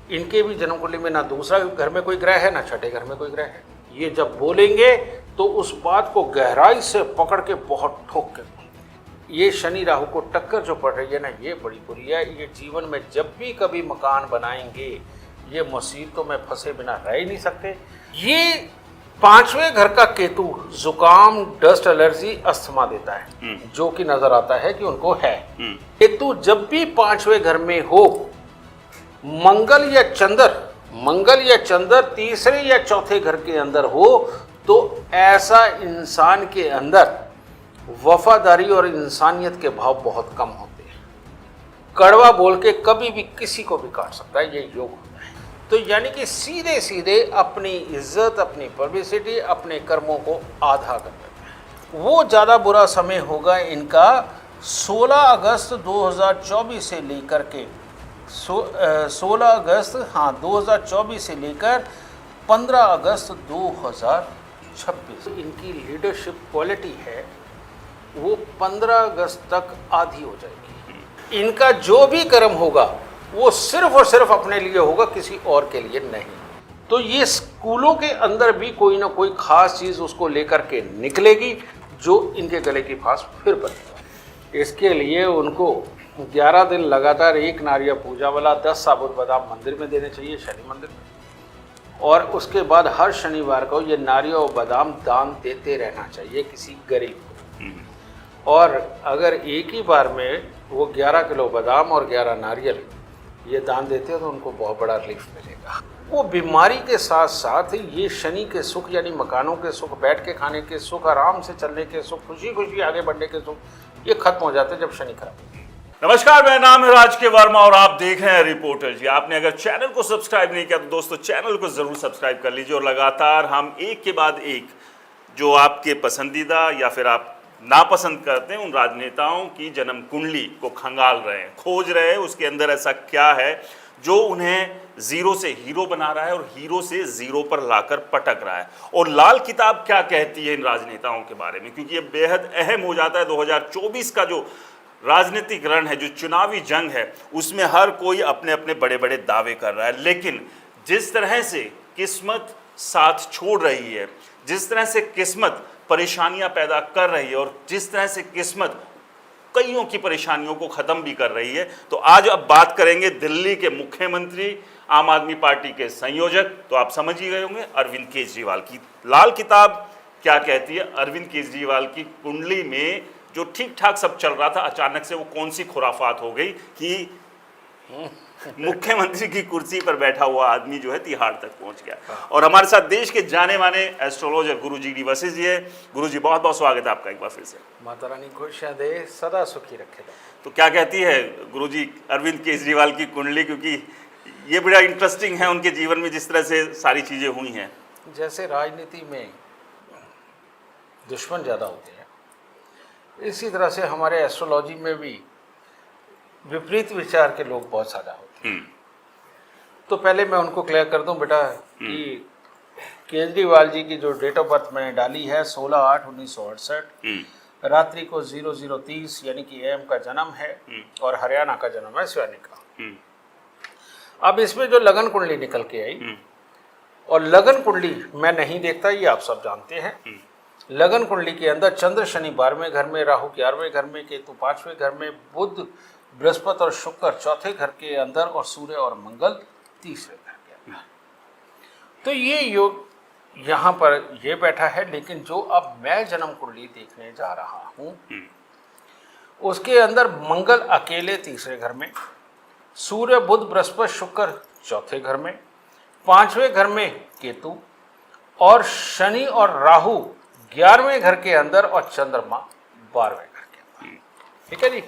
इनके भी जन्म कुंडली में ना दूसरा घर में कोई ग्रह है ना छठे घर में कोई ग्रह है। ये जब बोलेंगे तो उस बात को गहराई से पकड़ के बहुत ठोक के, ये शनि राहु को टक्कर जो पड़ रही है ना, ये बड़ी बुरी है। ये जीवन में जब भी कभी मकान बनाएंगे ये मुसीबतों में फंसे बिना रह ही नहीं सकते। ये पांचवें घर का केतु जुकाम, डस्ट एलर्जी, अस्थमा देता है, जो कि नजर आता है कि उनको है। केतु जब भी पांचवें घर में हो, मंगल या चंद्र तीसरे या चौथे घर के अंदर हो, तो ऐसा इंसान के अंदर वफादारी और इंसानियत के भाव बहुत कम होते हैं। कड़वा बोल के कभी भी किसी को भी काट सकता है, ये योग होता है। तो यानी कि सीधे सीधे अपनी इज्जत, अपनी पब्लिसिटी, अपने कर्मों को आधा कर देते हैं। वो ज़्यादा बुरा समय होगा इनका 16 अगस्त 2024 से लेकर के 16 अगस्त 2024 से लेकर 15 अगस्त 2026। इनकी लीडरशिप क्वालिटी है वो 15 अगस्त तक आधी हो जाएगी। इनका जो भी कर्म होगा वो सिर्फ और सिर्फ अपने लिए होगा, किसी और के लिए नहीं। तो ये स्कूलों के अंदर भी कोई ना कोई खास चीज़ उसको लेकर के निकलेगी जो इनके गले की फांस फिर बनेगा। इसके लिए उनको 11 दिन लगातार एक नारियल पूजा वाला 10 साबुत बादाम मंदिर में देने चाहिए, शनि मंदिर में। और उसके बाद हर शनिवार को ये नारियल और बादाम दान देते रहना चाहिए किसी गरीब को। और अगर एक ही बार में वो 11 किलो बादाम और 11 नारियल ये दान देते हैं तो उनको बहुत बड़ा रिलीफ मिलेगा। वो बीमारी के साथ साथ ये शनि के सुख यानी मकानों के सुख, बैठ के खाने के सुख, आराम से चलने के सुख, खुशी खुशी आगे बढ़ने के सुख, ये खत्म हो जाते हैं जब शनि खराब होता है। नमस्कार, मेरा नाम है राज के वर्मा और आप देख रहे हैं रिपोर्टर जी। आपने अगर चैनल को सब्सक्राइब नहीं किया तो दोस्तों चैनल को जरूर सब्सक्राइब कर लीजिए और लगातार हम एक के बाद एक जो आपके पसंदीदा या फिर आप नापसंद करते हैं उन राजनेताओं की जन्म कुंडली को खंगाल रहे हैं, खोज रहे हैं उसके अंदर ऐसा क्या है जो उन्हें जीरो से हीरो बना रहा है और हीरो से जीरो पर लाकर पटक रहा है। और लाल किताब क्या कहती है इन राजनेताओं के बारे में, क्योंकि ये बेहद अहम हो जाता है। 2024 का जो राजनीतिक रण है, जो चुनावी जंग है, उसमें हर कोई अपने अपने बड़े बड़े दावे कर रहा है। लेकिन जिस तरह से किस्मत साथ छोड़ रही है, जिस तरह से किस्मत परेशानियां पैदा कर रही है और जिस तरह से किस्मत कईयों की परेशानियों को ख़त्म भी कर रही है, तो आज अब बात करेंगे दिल्ली के मुख्यमंत्री, आम आदमी पार्टी के संयोजक, तो आप समझ ही गए होंगे, अरविंद केजरीवाल की लाल किताब क्या कहती है। अरविंद केजरीवाल की कुंडली में जो ठीक ठाक सब चल रहा था, अचानक से वो कौन सी खुराफात हो गई कि मुख्यमंत्री की कुर्सी पर बैठा हुआ आदमी जो है तिहाड़ तक पहुंच गया। और हमारे साथ देश के जाने माने एस्ट्रोलॉजर गुरुजी डी वशिष्ठ जी है। गुरुजी बहुत बहुत स्वागत है आपका एक बार फिर से। माता रानी खुशियाँ दे, सदा सुखी रखे। तो क्या कहती है गुरुजी अरविंद केजरीवाल की कुंडली, क्योंकि ये बड़ा इंटरेस्टिंग है उनके जीवन में जिस तरह से सारी चीजें हुई हैं। जैसे राजनीति में दुश्मन ज़्यादा होते हैं, इसी तरह से हमारे एस्ट्रोलॉजी में भी विपरीत विचार के लोग बहुत ज़्यादा होते हैं। तो पहले मैं उनको क्लियर कर दूं बेटा कि केजरीवाल जी की जो डेट ऑफ बर्थ मैंने डाली है 16/8/1968, रात्रि को 00:30 यानी कि एम का जन्म है और हरियाणा का जन्म है, सिवानी का। अब इसमें जो लगन कुंडली निकल के आई, और लगन कुंडली मैं नहीं देखता, ये आप सब जानते हैं। लगन कुंडली के अंदर चंद्र शनि 12वें घर में, राहु 11वें घर में, केतु 5वें घर में, बुध बृहस्पति और शुक्र चौथे घर के अंदर, और सूर्य और मंगल तीसरे घर के अंदर। तो ये योग यहाँ पर ये बैठा है। लेकिन जो अब मैं जन्म कुंडली देखने जा रहा हूँ उसके अंदर मंगल अकेले तीसरे घर में, सूर्य बुध बृहस्पति शुक्र चौथे घर में, 5वें घर में केतु, और शनि और राहु 11वें घर के अंदर, और चंद्रमा 12वें घर के अंदर। ठीक है जी।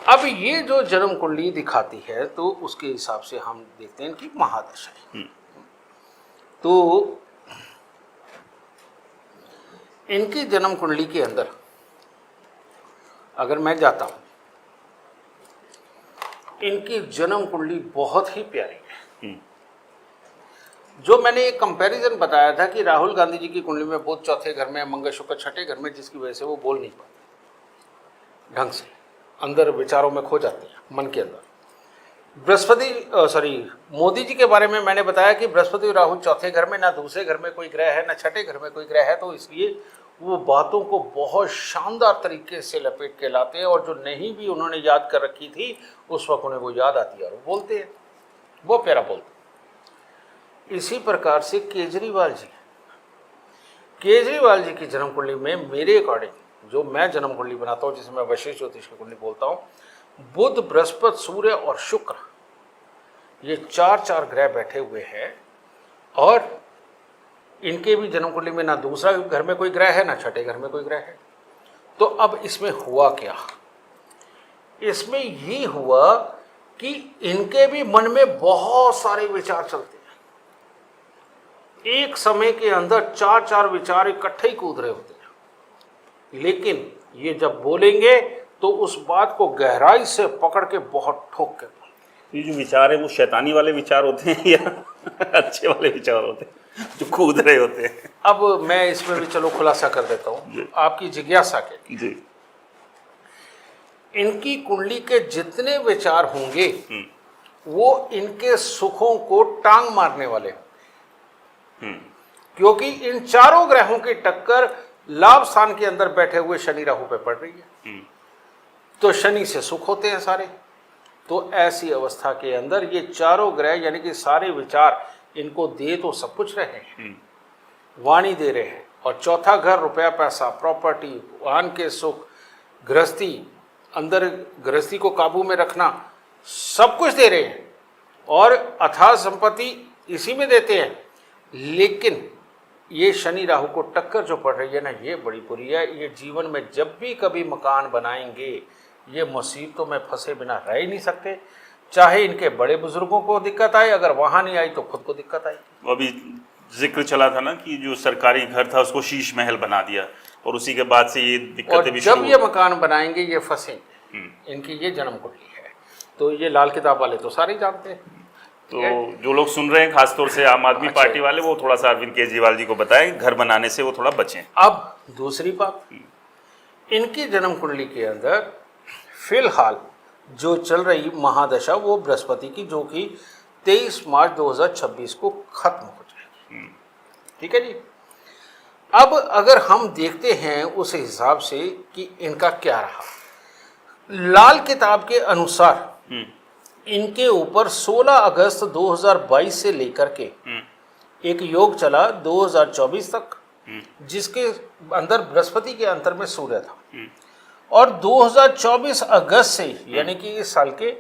अब ये जो जन्म कुंडली दिखाती है तो उसके हिसाब से हम देखते हैं कि महादशा है। तो इनकी जन्म कुंडली के अंदर अगर मैं जाता हूं, इनकी जन्म कुंडली बहुत ही प्यारी है। जो मैंने एक कंपैरिजन बताया था कि राहुल गांधी जी की कुंडली में बुध चौथे घर में, मंगल शुक्र छठे घर में, जिसकी वजह से वो बोल नहीं पाते ढंग से, अंदर विचारों में खो जाते हैं मन के अंदर। मोदी जी के बारे में मैंने बताया कि बृहस्पति और राहु चौथे घर में, ना दूसरे घर में कोई ग्रह है, ना छठे घर में कोई ग्रह है, तो इसलिए वो बातों को बहुत शानदार तरीके से लपेट के लाते हैं, और जो नहीं भी उन्होंने याद कर रखी थी उस वक्त उन्हें वो याद आती है और वो बोलते हैं, वो प्यारा बोलते हैं। इसी प्रकार से केजरीवाल जी की जन्म कुंडली में मेरे अकॉर्डिंग, जो मैं जन्म कुंडली बनाता हूँ, जिसमें मैं वशिष्ठ ज्योतिष की कुंडली बोलता हूँ, बुध, बृहस्पति, सूर्य और शुक्र, ये चार ग्रह बैठे हुए हैं, और इनके भी जन्म कुंडली में ना दूसरा घर में कोई ग्रह है, ना छठे घर में कोई ग्रह है। तो अब इसमें हुआ क्या? इसमें ये हुआ कि इनके भी मन में बहुत सारे विचार चलते हैं, एक समय के अंदर चार विचार इकट्ठे ही कूद रहे होते हैं, लेकिन ये जब बोलेंगे तो उस बात को गहराई से पकड़ के बहुत ठोक के। ये जो विचार है वो शैतानी वाले विचार होते हैं या अच्छे वाले विचार होते हैं जो कूद रहे होते हैं? अब मैं इसमें भी चलो खुलासा कर देता हूँ आपकी जिज्ञासा के। जी। इनकी कुंडली के जितने विचार होंगे वो इनके सुखों को टांग मारने वाले, क्योंकि इन चारों ग्रहों की टक्कर लाभ स्थान के अंदर बैठे हुए शनि राहु पे पड़ रही है, तो शनि से सुख होते हैं सारे। तो ऐसी अवस्था के अंदर ये चारों ग्रह यानी कि सारे विचार इनको दे तो सब कुछ रहे हैं, वाणी दे रहे हैं, और चौथा घर रुपया पैसा, प्रॉपर्टी, वाहन के सुख, गृहस्थी, अंदर गृहस्थी को काबू में रखना, सब कुछ दे रहे हैं, और अथाह संपत्ति इसी में देते हैं। लेकिन ये शनि राहु को टक्कर जो पड़ रही है ना, ये बड़ी बुरी है। ये जीवन में जब भी कभी मकान बनाएंगे, ये मुसीबतों में फंसे बिना रह ही नहीं सकते। चाहे इनके बड़े बुजुर्गों को दिक्कत आए, अगर वहाँ नहीं आई तो खुद को दिक्कत आई। अभी जिक्र चला था ना कि जो सरकारी घर था उसको शीश महल बना दिया, और उसी के बाद से ये दिक्कतें भी जब ये मकान बनाएंगे ये फंसेंगे। इनकी ये जन्म कुंडली है, तो ये लाल किताब वाले तो सारे जानते हैं। तो जो लोग सुन रहे हैं, खासतौर से आम आदमी पार्टी वाले, वो थोड़ा सा अरविंद केजरीवाल जी को बताएं घर बनाने से वो थोड़ा बचें। अब दूसरी बात, इनकी जन्म कुंडली के अंदर फिलहाल जो चल रही महादशा वो बृहस्पति की, जो कि 23 मार्च 2026 को खत्म हो जाएगी। ठीक है जी। अब अगर हम देखते हैं उस हिसाब से कि इनका क्या रहा, लाल किताब के अनुसार इनके ऊपर 16 अगस्त 2022 से लेकर के एक योग चला 2024 तक, जिसके अंदर बृहस्पति के अंतर में सूर्य था, और 2024 अगस्त से यानी कि इस साल के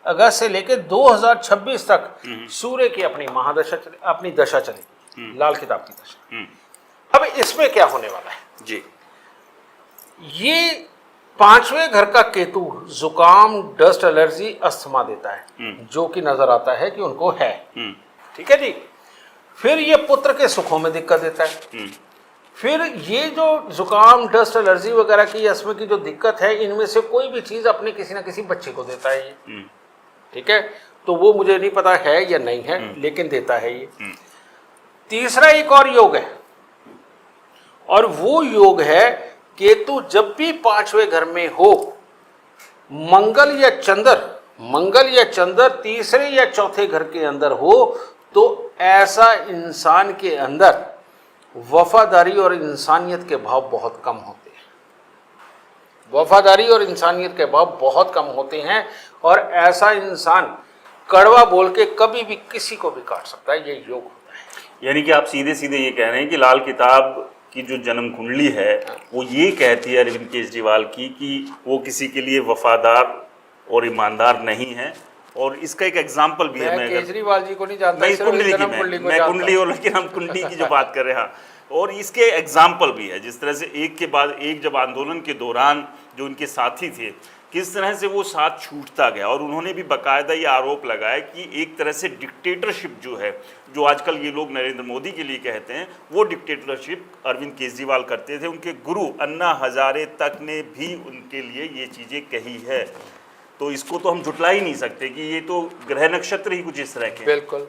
अगस्त से लेकर 2026 तक सूर्य की अपनी महादशा चली, अपनी दशा चली, लाल किताब की दशा। अब इसमें क्या होने वाला है जी? ये पांचवें घर का केतु जुकाम, डस्ट एलर्जी, अस्थमा देता है, जो कि नजर आता है कि उनको है। ठीक है जी। फिर ये पुत्र के सुखों में दिक्कत देता है। फिर ये जो जुकाम, डस्ट एलर्जी वगैरह की, अस्थमा की जो दिक्कत है, इनमें से कोई भी चीज अपने किसी ना किसी बच्चे को देता है ये। ठीक है, तो वो मुझे नहीं पता है या नहीं है, लेकिन देता है ये। तीसरा एक और योग है, और वो योग है केतु जब भी पांचवें घर में हो, मंगल या चंद्र तीसरे या चौथे घर के अंदर हो, तो ऐसा इंसान के अंदर वफादारी और इंसानियत के भाव बहुत कम होते हैं। वफादारी और इंसानियत के भाव बहुत कम होते हैं, और ऐसा इंसान कड़वा बोल के कभी भी किसी को भी काट सकता है। ये योग होता है। यानी कि आप सीधे सीधे ये कह रहे हैं कि लाल किताब की जो जन्म कुंडली है वो ये कहती है अरविंद केजरीवाल की कि वो किसी के लिए वफादार और ईमानदार नहीं है। और इसका एक एग्जाम्पल भी है। मैं केजरीवाल जी को नहीं जानता, मैं कुंडली और लेकिन हम कुंडली की जो बात कर रहे हैं, और इसके एग्जाम्पल भी है। जिस तरह से एक के बाद एक जब आंदोलन के दौरान जो उनके साथी थे, किस तरह से वो साथ छूटता गया, और उन्होंने भी बाकायदा ये आरोप लगाया कि एक तरह से डिक्टेटरशिप जो है, जो आजकल ये लोग नरेंद्र मोदी के लिए कहते हैं, वो डिक्टेटरशिप अरविंद केजरीवाल करते थे। उनके गुरु अन्ना हजारे तक ने भी उनके लिए ये चीज़ें कही है। तो इसको तो हम झुटला ही नहीं सकते कि ये तो ग्रह नक्षत्र ही कुछ इस तरह के। बिल्कुल।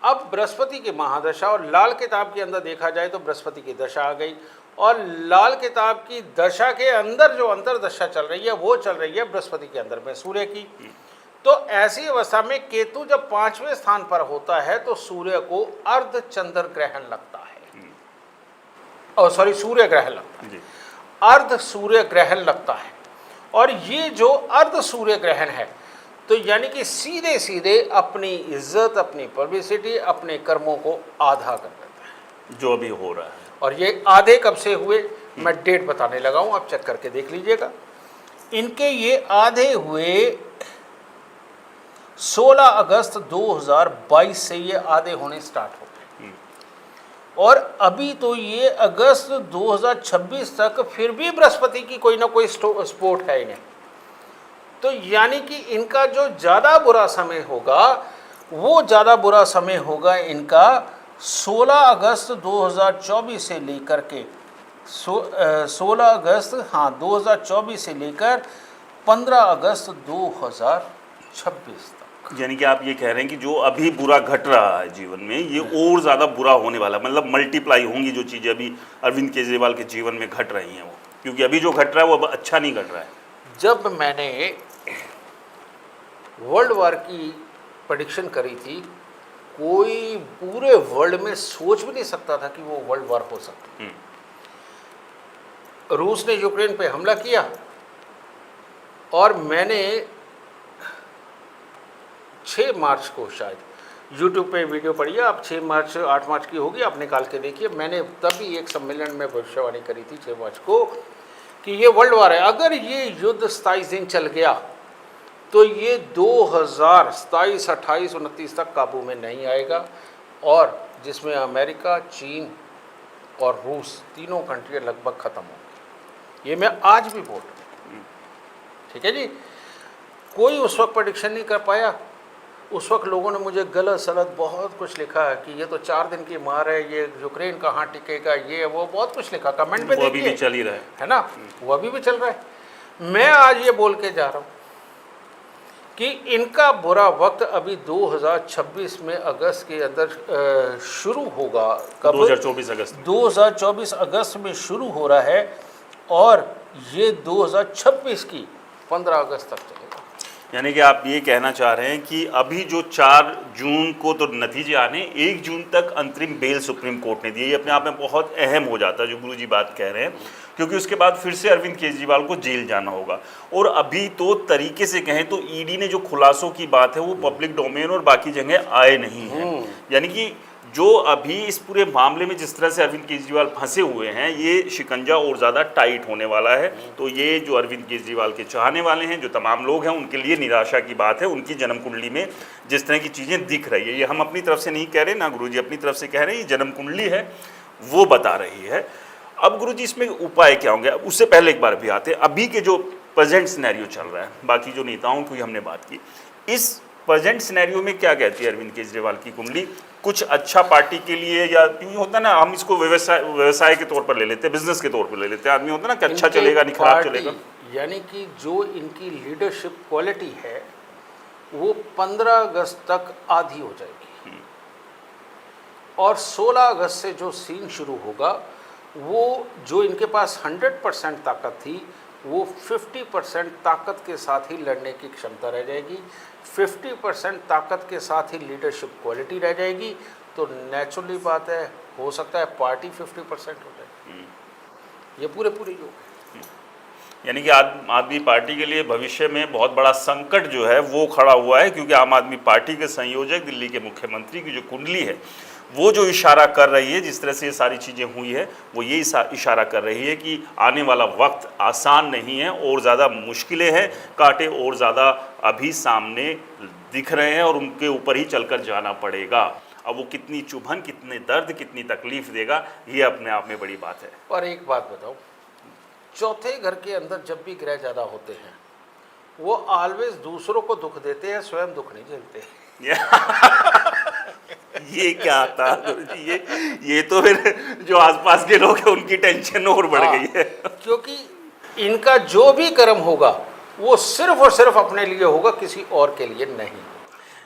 अब बृहस्पति की महादशा, और लाल किताब के अंदर देखा जाए तो बृहस्पति की दशा आ गई, और लाल किताब की दशा के अंदर जो अंतरदशा चल रही है वो चल रही है बृहस्पति के अंदर में सूर्य की। तो ऐसी अवस्था में केतु जब 5वें स्थान पर होता है तो सूर्य को अर्ध चंद्र ग्रहण लगता है, और सॉरी सूर्य ग्रहण लगता है, जी। अर्ध सूर्य ग्रहण लगता है। और ये जो अर्ध सूर्य ग्रहण है तो यानी कि सीधे सीधे अपनी इज्जत, अपनी पब्लिसिटी, अपने कर्मों को आधा कर देता है। जो अभी हो रहा है, और ये आधे कब से हुए, मैं डेट बताने लगा हूं, आप चेक करके देख लीजिएगा। इनके ये आधे हुए 16 अगस्त 2022 से ये आधे होने स्टार्ट हो गए, और अभी तो ये अगस्त 2026 तक फिर भी बृहस्पति की कोई ना कोई स्पोर्ट है इन्हें। तो यानी कि इनका जो ज़्यादा बुरा समय होगा वो ज़्यादा बुरा समय होगा इनका 16 अगस्त 2024 से लेकर के 16 अगस्त 2024 से लेकर 15 अगस्त 2026 तक। यानी कि आप ये कह रहे हैं कि जो अभी बुरा घट रहा है जीवन में, ये और ज़्यादा बुरा होने वाला है, मतलब मल्टीप्लाई होंगी जो चीज़ें अभी अरविंद केजरीवाल के जीवन में घट रही हैं वो, क्योंकि अभी जो घट रहा है वो अब अच्छा नहीं घट रहा है। जब मैंने वर्ल्ड वार की प्रेडिक्शन करी थी, कोई पूरे वर्ल्ड में सोच भी नहीं सकता था कि वो वर्ल्ड वार हो सकती। रूस ने यूक्रेन पे हमला किया और मैंने 6 मार्च को शायद यूट्यूब पे वीडियो पड़ी है, आप 6 मार्च 8 मार्च की होगी, आप निकाल के देखिए। मैंने तभी एक सम्मेलन में भविष्यवाणी करी थी 6 मार्च को कि ये वर्ल्ड वार है। अगर ये युद्ध 27 दिन चल गया तो ये 2027, 28, 29 तक काबू में नहीं आएगा, और जिसमें अमेरिका, चीन और रूस तीनों कंट्री लगभग ख़त्म होंगी। ये मैं आज भी बोल रहा हूँ, ठीक है जी। कोई उस वक्त प्रेडिक्शन नहीं कर पाया। उस वक्त लोगों ने मुझे गलत सलत बहुत कुछ लिखा है कि ये तो 4 दिन की मार है, ये यूक्रेन कहाँ टिकेगा, ये वो बहुत कुछ लिखा कमेंट में, वो अभी भी चल ही रहा है ना, वो अभी भी चल रहा है। मैं आज ये बोल के जा रहा हूँ कि इनका बुरा वक्त अभी 2026 में अगस्त के अंदर शुरू होगा। कब? 2024 अगस्त। 2024 अगस्त में शुरू हो रहा है और ये 2026 की 15 अगस्त तक चलेगा। यानी कि आप ये कहना चाह रहे हैं कि अभी जो 4 जून को तो नतीजे आने, 1 जून तक अंतरिम बेल सुप्रीम कोर्ट ने दी, ये अपने आप में बहुत अहम हो जाता है जो गुरुजी बात कह रहे हैं, क्योंकि उसके बाद फिर से अरविंद केजरीवाल को जेल जाना होगा। और अभी तो तरीके से कहें तो ईडी ने जो खुलासों की बात है वो पब्लिक डोमेन और बाकी जगह आए नहीं हैं। यानी कि जो अभी इस पूरे मामले में जिस तरह से अरविंद केजरीवाल फंसे हुए हैं, ये शिकंजा और ज़्यादा टाइट होने वाला है। तो ये जो अरविंद केजरीवाल के चाहने वाले हैं, जो तमाम लोग हैं, उनके लिए निराशा की बात है। उनकी जन्म कुंडली में जिस तरह की चीज़ें दिख रही है, ये हम अपनी तरफ से नहीं कह रहे ना, गुरुजी अपनी तरफ से कह रहे हैं, ये जन्म कुंडली है वो बता रही है। अब गुरुजी इसमें उपाय क्या होंगे? उससे पहले एक बार भी आते हैं अभी के जो प्रेजेंट सिनेरियो चल रहा है, बाकी जो नेताओं की हमने बात की, इस प्रेजेंट सिनेरियो में क्या कहती है अरविंद केजरीवाल की कुंडली? कुछ अच्छा पार्टी के लिए, या यूँ होता है ना, हम इसको व्यवसाय के तौर पर ले लेते हैं, बिजनेस के तौर पर ले लेते हैं, आदमी होता है ना कि अच्छा चलेगा नहीं खराब चलेगा। यानी कि जो इनकी लीडरशिप क्वालिटी है वो 15 अगस्त तक आधी हो जाएगी, और 16 अगस्त से जो सीन शुरू होगा वो जो इनके पास 100% ताकत थी वो 50% ताकत के साथ ही लड़ने की क्षमता रह जाएगी, 50% ताकत के साथ ही लीडरशिप क्वालिटी रह जाएगी। तो नेचुरली बात है, हो सकता है पार्टी 50% हो जाए। ये पूरे जो यानी कि आम आदमी पार्टी के लिए भविष्य में बहुत बड़ा संकट जो है वो खड़ा हुआ है, क्योंकि आम आदमी पार्टी के संयोजक दिल्ली के मुख्यमंत्री की जो कुंडली है वो जो इशारा कर रही है, जिस तरह से ये सारी चीज़ें हुई है, वो ये इशारा कर रही है कि आने वाला वक्त आसान नहीं है और ज़्यादा मुश्किलें हैं, कांटे और ज़्यादा अभी सामने दिख रहे हैं और उनके ऊपर ही चलकर जाना पड़ेगा। अब वो कितनी चुभन, कितने दर्द, कितनी तकलीफ देगा, ये अपने आप में बड़ी बात है। और एक बात बताओ, चौथे घर के अंदर जब भी ग्रह ज़्यादा होते हैं वो ऑलवेज दूसरों को दुख देते हैं, स्वयं दुख नहीं झेलते। ये क्या था ये तो फिर जो आसपास के लोग हैं उनकी टेंशन और बढ़ गई है, क्योंकि इनका जो भी कर्म होगा वो सिर्फ और सिर्फ अपने लिए होगा, किसी और के लिए नहीं।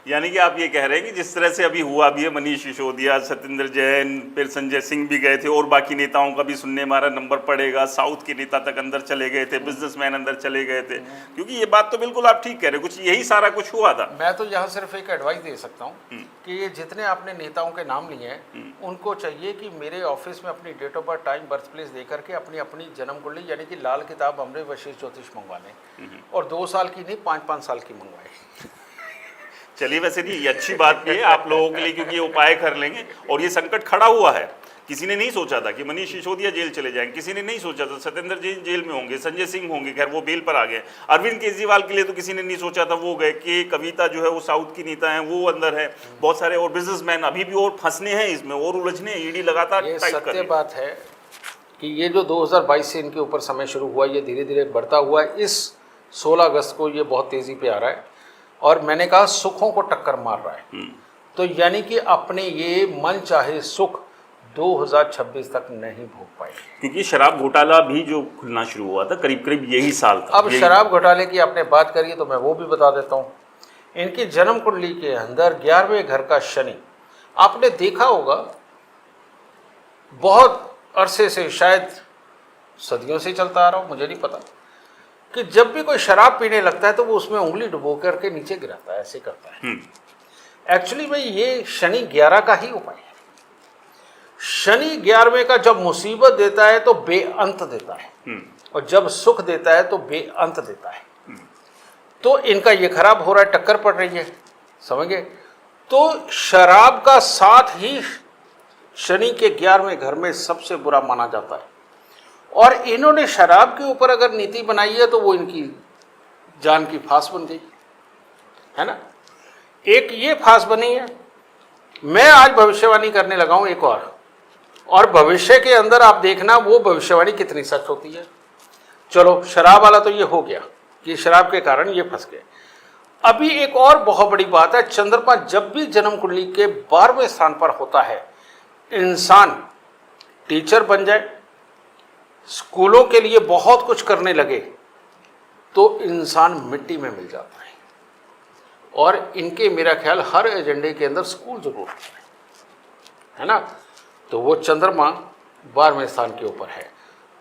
यानी कि आप ये कह रहे हैं कि जिस तरह से अभी हुआ भी है, मनीष सिसोदिया, सत्येंद्र जैन, फिर संजय सिंह भी गए थे और बाकी नेताओं का भी सुनने हमारा नंबर पड़ेगा, साउथ के नेता तक अंदर चले गए थे, बिजनेसमैन अंदर चले गए थे, क्योंकि ये बात तो बिल्कुल आप ठीक कह रहे हैं, कुछ यही सारा कुछ हुआ था। मैं तो यहाँ सिर्फ एक एडवाइस दे सकता हूँ कि ये जितने आपने नेताओं के नाम लिए हैं उनको चाहिए कि मेरे ऑफिस में अपनी date of birth, time, birth place दे करके अपनी अपनी जन्म कुंडली यानी कि लाल किताब हमरे वशिष्ठ ज्योतिष मंगवा लें, और 2 साल की नहीं 5-5 साल की मंगवाएं। चलिए, वैसे नहीं, ये अच्छी बात भी है आप लोगों के लिए, क्योंकि ये उपाय कर लेंगे। और ये संकट खड़ा हुआ है, किसी ने नहीं सोचा था कि मनीष सिसोदिया जेल चले जाएंगे, किसी ने नहीं सोचा था सत्येंद्र जैन जेल में होंगे, संजय सिंह होंगे, खैर वो बेल पर आ गए। अरविंद केजरीवाल के लिए तो किसी ने नहीं सोचा था, वो गए। कि कविता जो है वो साउथ की नेता है, वो अंदर है, बहुत सारे और बिजनेसमैन अभी भी और फंसने हैं इसमें और उलझने, ईडी लगातार ये टाइट कर सत्य रही है। बात है कि ये जो 2022 से इनके ऊपर समय शुरू हुआ, ये धीरे धीरे बढ़ता हुआ है। इस 16 अगस्त को ये बहुत तेज़ी पे आ रहा है और मैंने कहा सुखों को टक्कर मार रहा है। तो यानी कि अपने ये मन चाहे सुख 2026 तक नहीं भोग पाए, क्योंकि शराब घोटाला भी जो खुलना शुरू हुआ था करीब करीब यही साल था। अब शराब घोटाले की आपने बात करी तो मैं वो भी बता देता हूँ। इनकी जन्म कुंडली के अंदर 11वें घर का शनि, आपने देखा होगा बहुत अरसे से, शायद सदियों से चलता आ रहा हूँ, मुझे नहीं पता, कि जब भी कोई शराब पीने लगता है तो वो उसमें उंगली डुबो करके नीचे गिराता है, ऐसे करता है। एक्चुअली भाई ये शनि 11 का ही उपाय है। शनि 11वें का जब मुसीबत देता है तो बेअंत देता है, और जब सुख देता है तो बेअंत देता है। तो इनका ये खराब हो रहा है, टक्कर पड़ रही है, समझ गए। तो शराब का साथ ही शनि के 11वें घर में सबसे बुरा माना जाता है, और इन्होंने शराब के ऊपर अगर नीति बनाई है तो वो इनकी जान की फांस बन गई है ना। एक ये फांस बनी है। मैं आज भविष्यवाणी करने लगा हूं एक और भविष्य के अंदर आप देखना वो भविष्यवाणी कितनी सच होती है। चलो, शराब वाला तो ये हो गया कि शराब के कारण ये फंस गए। अभी एक और बहुत बड़ी बात है, चंद्रमा जब भी जन्म कुंडली के 12वें स्थान पर होता है, इंसान टीचर बन जाए, स्कूलों के लिए बहुत कुछ करने लगे, तो इंसान मिट्टी में मिल जाता है। और इनके मेरा ख्याल हर एजेंडे के अंदर स्कूल जरूर है ना। तो वो चंद्रमा 12वें स्थान के ऊपर है,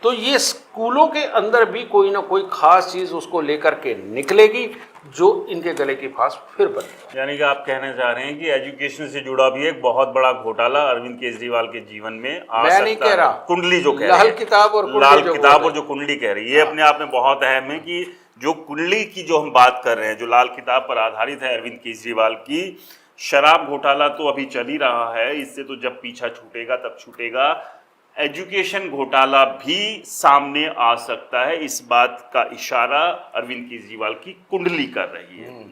तो ये स्कूलों के अंदर भी कोई ना कोई खास चीज उसको लेकर के निकलेगी जो इनके गले की फांस फिर बनेगी। यानी कि आप कहना चाह रहे हैं कि एजुकेशन से जुड़ा भी एक बहुत बड़ा घोटाला अरविंद केजरीवाल के जीवन में आ मैं सकता नहीं कह रहा, कुंडली जो कह रही लाल है, किताब और लाल किताब और जो कुंडली कह रही है, ये अपने आप में बहुत अहम है कि जो कुंडली की जो हम बात कर रहे हैं, जो लाल किताब पर आधारित है अरविंद केजरीवाल की, शराब घोटाला तो अभी चल ही रहा है, इससे तो जब पीछा छूटेगा तब छूटेगा। एजुकेशन घोटाला भी सामने आ सकता है, इस बात का इशारा अरविंद केजरीवाल की कुंडली कर रही है।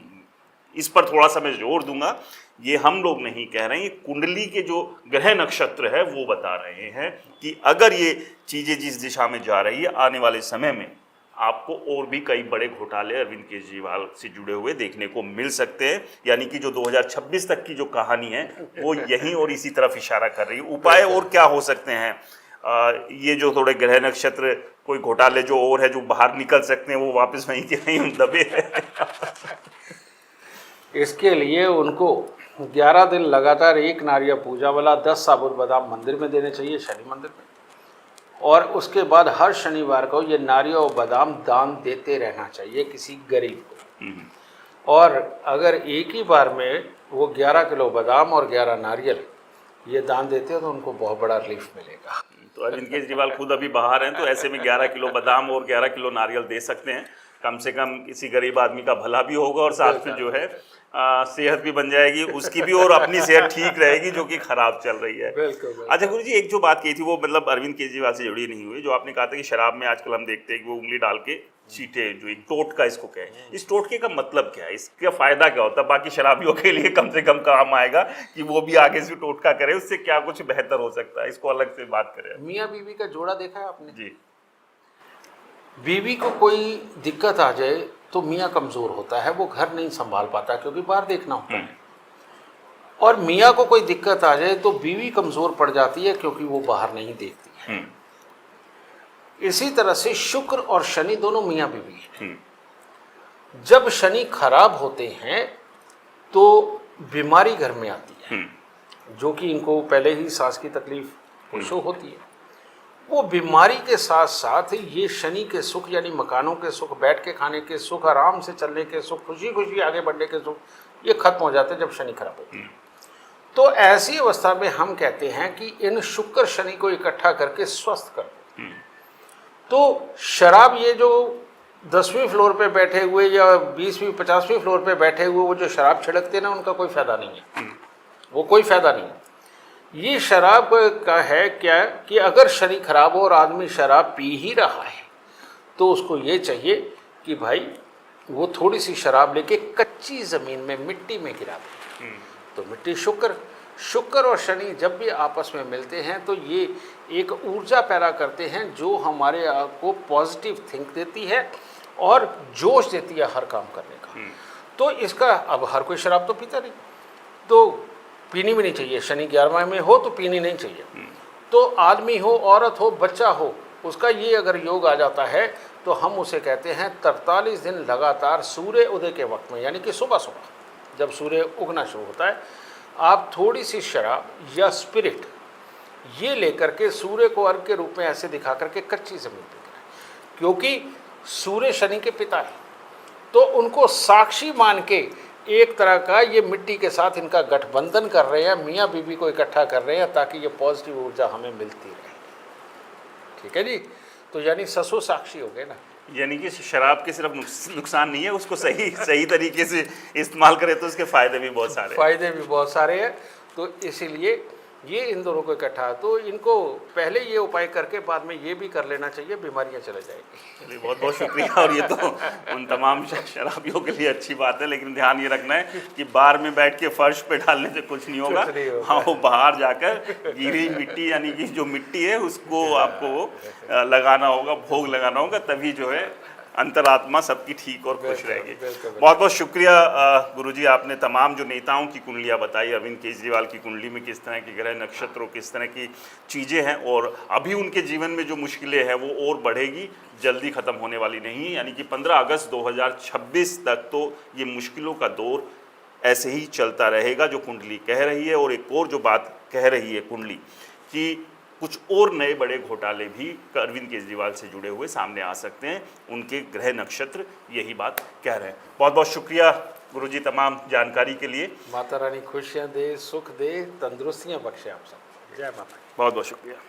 इस पर थोड़ा सा मैं जोर दूंगा, ये हम लोग नहीं कह रहे हैं, ये कुंडली के जो ग्रह नक्षत्र है वो बता रहे हैं कि अगर ये चीजें जिस दिशा में जा रही है, आने वाले समय में आपको और भी कई बड़े घोटाले अरविंद केजरीवाल से जुड़े हुए देखने को मिल सकते हैं। यानी कि जो 2026 तक की जो कहानी है वो यहीं और इसी तरफ इशारा कर रही है। उपाय और क्या हो सकते हैं? ये जो थोड़े ग्रह नक्षत्र, कोई घोटाले जो और है जो बाहर निकल सकते हैं, वो वापस वहीं के वहीं दबे हैं। इसके लिए उनको 11 दिन लगातार एक नारियल पूजा वाला 10 साबुत बादाम मंदिर में देने चाहिए, शनि मंदिर में, और उसके बाद हर शनिवार को ये नारियल और बादाम दान देते रहना चाहिए किसी गरीब को। और अगर एक ही बार में वो 11 किलो बादाम और 11 नारियल ये दान देते हो तो उनको बहुत बड़ा रिलीफ मिलेगा। तो अरविंद केजरीवाल खुद अभी बाहर हैं, तो ऐसे में 11 किलो बादाम और 11 किलो नारियल दे सकते हैं। कम से कम किसी गरीब आदमी का भला भी होगा और साथ में जो है सेहत भी बन जाएगी उसकी भी, और अपनी सेहत ठीक रहेगी जो कि खराब चल रही है। अच्छा गुरु जी, एक जो बात कही थी वो मतलब अरविंद केजरीवाल से जुड़ी नहीं हुई, जो आपने कहा था कि शराब में आजकल हम देखते हैं कि वो उंगली डाल के चीटे, जो एक टोटका इसको कहे, इस टोटके का मतलब क्या है, इसका फायदा क्या होता है? बाकी शराबियों के लिए कम से कम काम आएगा कि वो भी आगे से टोटका करे, उससे क्या कुछ बेहतर हो सकता है, इसको अलग से बात करें। मियाँ बीवी का जोड़ा देखा है आपने जी? बीवी को कोई दिक्कत आ जाए तो मियाँ कमज़ोर होता है, वो घर नहीं संभाल पाता क्योंकि बाहर देखना होता है। और मियाँ को कोई दिक्कत आ जाए तो बीवी कमज़ोर पड़ जाती है क्योंकि वो बाहर नहीं देखती है। इसी तरह से शुक्र और शनि दोनों मियाँ बीवी हैं। जब शनि खराब होते हैं तो बीमारी घर में आती है, जो कि इनको पहले ही सांस की तकलीफ शो होती है, वो बीमारी के साथ साथ ये शनि के सुख यानी मकानों के सुख, बैठ के खाने के सुख, आराम से चलने के सुख, खुशी खुशी आगे बढ़ने के सुख, ये खत्म हो जाते हैं जब शनि खराब होती है। तो ऐसी अवस्था में हम कहते हैं कि इन शुक्र शनि को इकट्ठा करके स्वस्थ कर दो। तो शराब, ये जो 10वीं फ्लोर पे बैठे हुए या 20वीं 50वीं फ्लोर पे बैठे हुए वो जो शराब छिड़कते हैं ना, उनका कोई फायदा नहीं है, वो कोई फायदा नहीं है। ये शराब का है क्या कि अगर शनि खराब हो और आदमी शराब पी ही रहा है तो उसको ये चाहिए कि भाई वो थोड़ी सी शराब लेके कच्ची ज़मीन में मिट्टी में गिरा दे। तो मिट्टी शुक्र और शनि जब भी आपस में मिलते हैं तो ये एक ऊर्जा पैदा करते हैं जो हमारे को पॉजिटिव थिंक देती है और जोश देती है हर काम करने का। तो इसका, अब हर कोई शराब तो पीता नहीं, तो पीनी भी नहीं चाहिए। शनि 11वां में हो तो पीनी नहीं चाहिए। तो आदमी हो, औरत हो, बच्चा हो, उसका ये अगर योग आ जाता है तो हम उसे कहते हैं 43 दिन लगातार सूर्य उदय के वक्त में, यानी कि सुबह सुबह जब सूर्य उगना शुरू होता है, आप थोड़ी सी शराब या स्पिरिट ये लेकर के सूर्य को अर्घ के रूप में ऐसे दिखा करके कच्ची जमीन पर गिराएं, क्योंकि सूर्य शनि के पिता है। तो उनको साक्षी मान के एक तरह का ये मिट्टी के साथ इनका गठबंधन कर रहे हैं, मियाँ बीबी को इकट्ठा कर रहे हैं ताकि ये पॉजिटिव ऊर्जा हमें मिलती रहे। ठीक है जी। तो यानी ससुर साक्षी हो गए ना। यानी कि शराब के सिर्फ नुकसान नहीं है, उसको सही तरीके से इस्तेमाल करें तो उसके फ़ायदे भी बहुत सारे हैं। तो इसीलिए ये इन दोनों को इकट्ठा, तो इनको पहले ये उपाय करके बाद में ये भी कर लेना चाहिए, बीमारियां चले जाएगी। चलिए, बहुत बहुत शुक्रिया। और ये तो उन तमाम शराबियों के लिए अच्छी बात है, लेकिन ध्यान ये रखना है कि बार में बैठ के फर्श पे डालने से कुछ नहीं होगा। हाँ, वो बाहर जाकर गीली मिट्टी यानी कि जो मिट्टी है उसको आपको लगाना होगा, भोग लगाना होगा, तभी जो है अंतरात्मा सबकी ठीक और खुश रहेगी। बहुत बहुत शुक्रिया गुरुजी, आपने तमाम जो नेताओं की कुंडलियाँ बताई, अरविंद केजरीवाल की कुंडली में किस तरह के ग्रह नक्षत्रों, किस तरह की चीज़ें हैं, और अभी उनके जीवन में जो मुश्किलें हैं वो और बढ़ेगी, जल्दी ख़त्म होने वाली नहीं है। यानी कि 15 अगस्त 2026 तक तो ये मुश्किलों का दौर ऐसे ही चलता रहेगा, जो कुंडली कह रही है। और एक और जो बात कह रही है कुंडली कि कुछ और नए बड़े घोटाले भी अरविंद केजरीवाल से जुड़े हुए सामने आ सकते हैं, उनके ग्रह नक्षत्र यही बात कह रहे हैं। बहुत बहुत शुक्रिया गुरुजी तमाम जानकारी के लिए। माता रानी खुशियाँ दे, सुख दे, तंदुरुस्तियाँ बख्शे आप सब। जय माता। बहुत बहुत शुक्रिया।